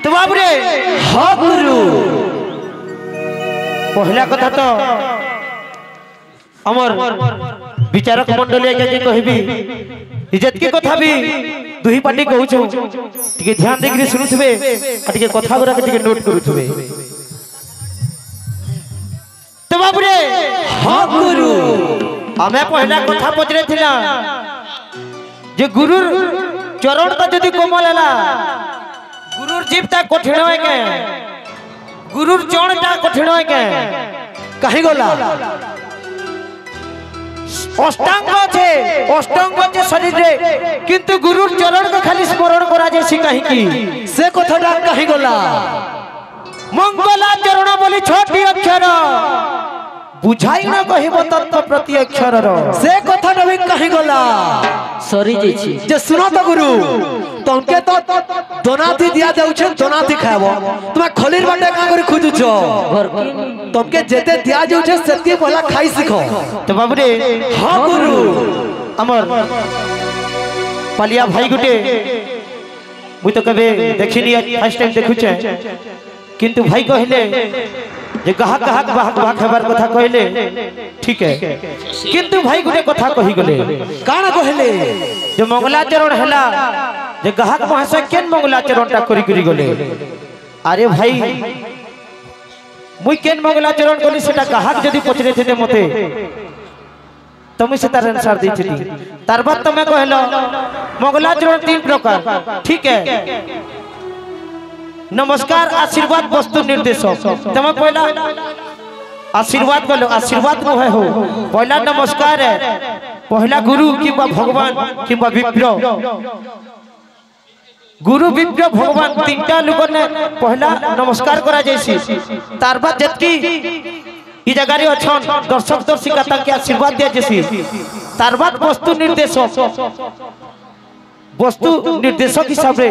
तो बाबूरे हाँ गुरु पहला कथा तो अमर विचारक मंडली के कहबी इज्जत की कथा भी दुही पार्टी कहू टिके ध्यान देकरी सुनुथबे टिके कथा गुरा के टिके नोट करूथबे तो बाबूरे हाँ गुरु हमें पहला कथा पचरे थिला जे गुरु चरण तो जदि कोमल हला गुरुर जीवता कठिन है के गुरुर चरणटा कठिन है के कहीं गला अष्टांग छे शरीर रे किंतु गुरुर चरण को खाली स्मरण करा जैसी कहीं की से कथाटा कहीं गला मंगला चरण बोली छोटी अक्षर बुझाई न कहिबो तत्व प्रति अक्षर रो से कथाटा भी कहीं गला सरी जैसी जे सुनो तो गुरु तुमके तो दोनाथी दिया देउ छे दोनाथी खाबो तुम खलीर बाटे का कर खुजु छो तुमके जेते दिया जाउ छे सेती पहला खाई सिखो तो बाबू रे हां गुरु अमर पालिया भाई गुटे मु तो कबे देखिनी फर्स्ट टाइम देखु छे किंतु भाई कहले जे गहक हेबार कथा कहले ठीक है किंतु भाई गुटे कथा कहि गले काना कहले जे मंगलाचरण हला जे गहक महाशय केन मंगलाचरणटा करी गले अरे भाई मुई केन मंगलाचरण कली सेटा गहक जदी पचरे थे मते तुम से तार आंसर दी थी तार बाद तुम कहलो मंगलाचरण तीन प्रकार ठीक है नमस्कार आशीर्वाद वस्तु निर्देशक तुम पहला आशीर्वाद बोलो आशीर्वाद को है हो पहला नमस्कार है पहला गुरु किंबा भगवान किंबा विप्र गुरु विप्र भगवान तीनटा लोग ने पहला नमस्कार करा जैसी तार बाद जतकी ई जगह रे अछन दर्शक दर्शिका ताके आशीर्वाद दिया जैसी तार बाद वस्तु निर्देशक वस्तु निर्देशक हिसाब रे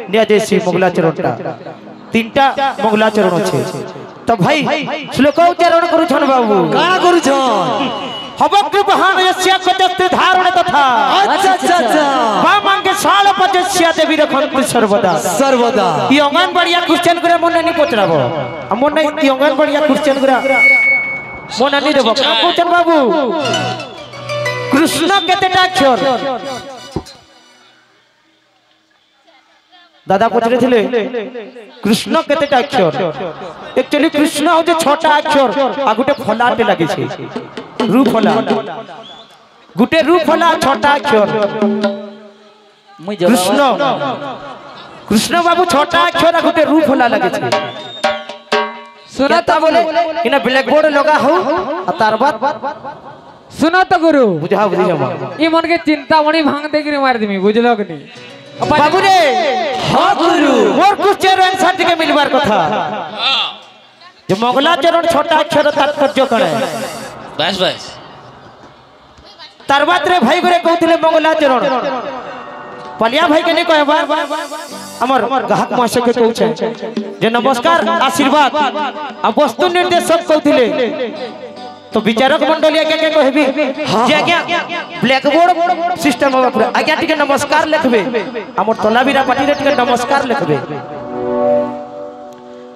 निया जैसी मंगलाचरणटा तीनटा मंगलाचरण छे तो भाई श्लोक उच्चारण करू छन बाबू काना करू छन हवकृपहान यस्य कजस्ते धारण तथा अच्छा वामांगे साल पजस्य देवी रखंत सर्वदा ई अंगन बढ़िया क्वेश्चन करे मन नहीं पचराबो मन नहीं ई अंगन बढ़िया क्वेश्चन करे मन नहीं देबो का क्वेश्चन बाबू कृष्ण केतेटा अक्षर दादा पचरे थिले कृष्ण केतेटा अक्षर एक्चुअली कृष्ण होते छोटा अक्षर आ गुटे फलाटे लागे छे रू फला गुटे रू फला छोटा अक्षर कृष्ण कृष्ण बाबू छोटा अक्षर आ गुटे रू फला लागे छे सुनता बोले इना ब्लैक बोर्ड लगा हो आ तार बाद सुनो तो गुरु बुझा ई मन के चिंता मणि भांग दे के मार देमी बुझलो कि नहीं बाबू रे हां गुरु मोर क्वेश्चन आंसर के मिलबार कथा जो मंगलाचरण छोटा अक्षर तात्पर्य कण है बस तरबात रे भाई गुरे कहथिले मंगलाचरण पलिया भाई के नहीं कहबा हमर ग्राहक महाशय के कहू छै जे नमस्कार आशीर्वाद आ वस्तु निर्देशक कहथिले तो विचारक मंडली के कहबी जे आज्ञा ब्लैक बोर्ड सिस्टम होबा पूरा आज्ञा टिके नमस्कार लिखबे हमर तलाबीरा पार्टी रे टिके नमस्कार लिखबे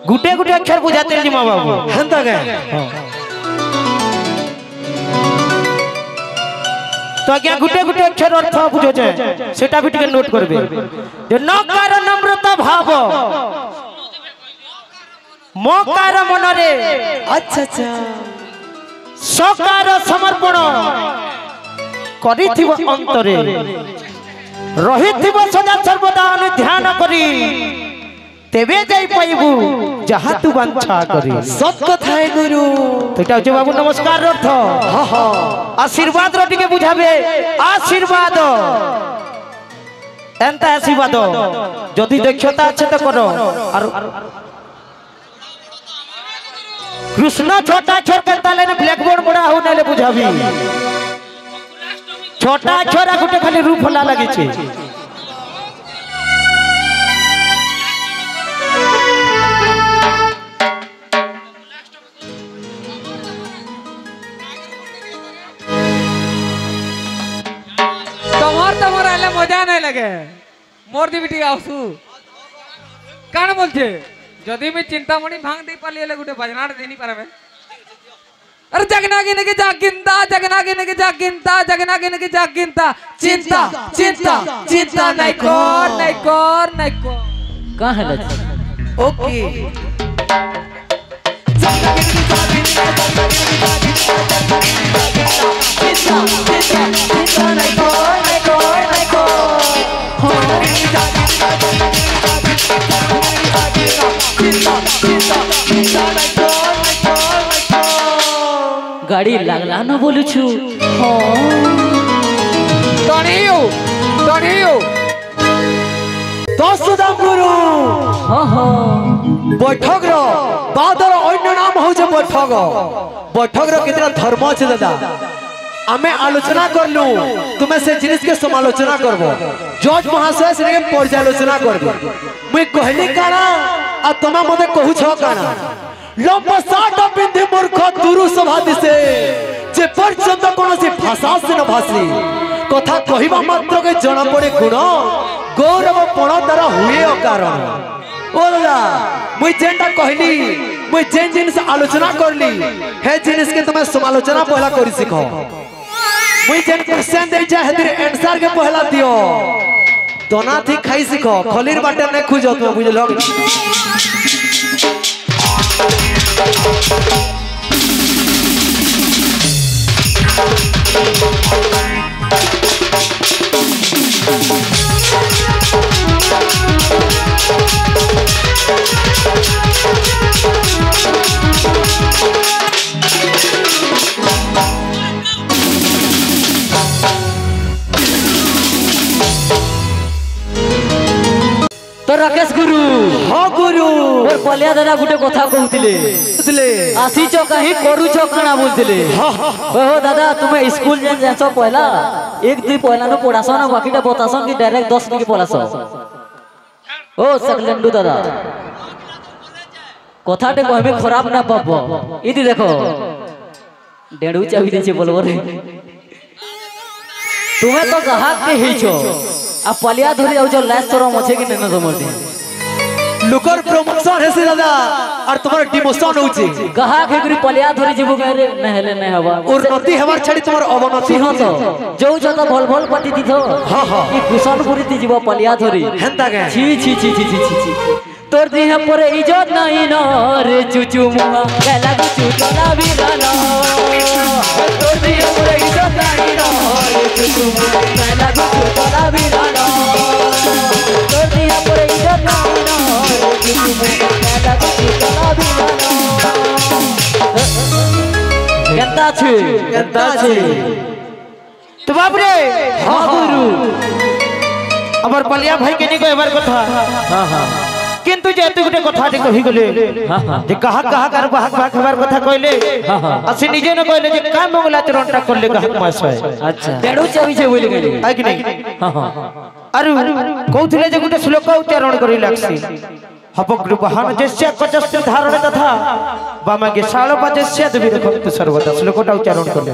गुटे गुटे अक्षर बुझाते जी मां बाबू हंता गए तो आज्ञा गुटे गुटे अक्षर अर्थ बुझो छै सेटा भी टिके नोट करबे जे नकार नम्रता भाव मोकार मन रे अच्छा सकार समर्पण करिथिबो अंतरे रहिथिबो सदा सर्वदा अनुध्यान करी तेबे जाई पाइबू जहा तू वांछा करी सत कथा है गुरु एटा जे बाबू नमस्कार अर्थ हां हां आशीर्वाद रो टिके बुझाबे आशीर्वाद एंता आशीर्वाद जदि दक्षता আছে तो करो और कृष्ण छोटा अक्षर करता लेने ब्लैक बोर्ड बड़ा हो नेले बुझाबी छोटा अक्षर आ गुटे खाली रूप फला लागे छे तमोर आले मजा नहीं लगे मोर दी बिटी आसू কাণ বলছে যদি আমি চিন্তামণি ভাঙ দেই পালিয়ে গুটে বাজনাটা দেনি পারবে अरे जगना गिन के जागिंता जगना गिन के जागिंता जगना गिन के जागिंता चिंता चिंता चिंता नहीं कर कहाँ है लज ओके गाड़ी लागला न बोलू छु तणियो तो सुदाम गुरु बैठक रो बादर अन्य नाम हो जे बैठक रो कितना धर्म छै दादा आमे आलोचना करलु तुमे से जिनिस के समालोचना करबो जज महाशय से के पर्यालोचना करबो मुई कहली काना आ तुमे मते कहू छ काना लंबा साट बिंदे मूर्ख दुरु सभा दिसे जे पर्यंत कोनोसी भाषा से न भासी कथा कहिबा मात्र के जणा पड़े गुण गौरव पण तारा हुए कारण ओला मुई जेंटा कहली मुई जेन जिनिस आलोचना करली हे जिनिस के तुमे समालोचना पहला करि सिखो मुई जेन क्वेश्चन दे जा हेतिर आंसर के पहला दियो दोना थी खाई सिखो खलीर बाटे ने खुजो तुम बुझलो तो राकेश गुरु हाँ गुरु और पलिया दादा गुटे कथा कहउतिले आसी छ कहीं करू छ खाना बोलतिले हो दादा तुमे स्कूल जेन जासो पहला एक दुई पहला न पढ़ासो ना बाकीटा बतासो कि डायरेक्ट 10 के पढ़ासो ओ सकलेंडू दादा कथाटे कहबे खराब ना पाबो इदी देखो डेडू चाबी देछे बोलबो रे तुमे तो ग्राहक के हिचो आ पलिया धरी आउ जो लास्ट तोर मछे कि नेना समझे लुकर प्रमोशन है से दादा और तुम्हारा डिमोशन होची ग्राहक के गुरी पलिया धरी जीवो गरे नहले न हवा उन्नति हमार छड़ी तुम्हार अवनति हो तो जो जो तो भल भल पटी दिथो हां ई कुशनपुरी ती जीवो पलिया धरी हेंता के छी छी छी छी छी छी तोर देह पर इज्जत नहीं न रे चुचू मुआ गला चुचू चला भी गाना तोर देह पर इज्जत नहीं न रे चुचू मुआ गला चुचू चला भी गाना तोर देह पर इज्जत नहीं न रे चुचू मुआ गला चुचू चला भी गाना केता छी तो बाप रे हां गुरु हमर पलिया भाई के नी को एबार कथा हां किंतु जे तू गुटे कथा जे कहि गेले जे कहा कर बाहक हेबार कथा कहले असि निजे न कहले जे का मंगला चरणटा करले कहा मासय अच्छा डेडू चाबी छे बोली गेली है कि नहीं हां अरे कहउथिले जे गुटे श्लोक उच्चारण करि लागसी हपग्रुपहान जस्य कचस्त्र धारण तथा वामगे शाल पजस्य दुविरखंत सर्वदा श्लोकटा उच्चारण करले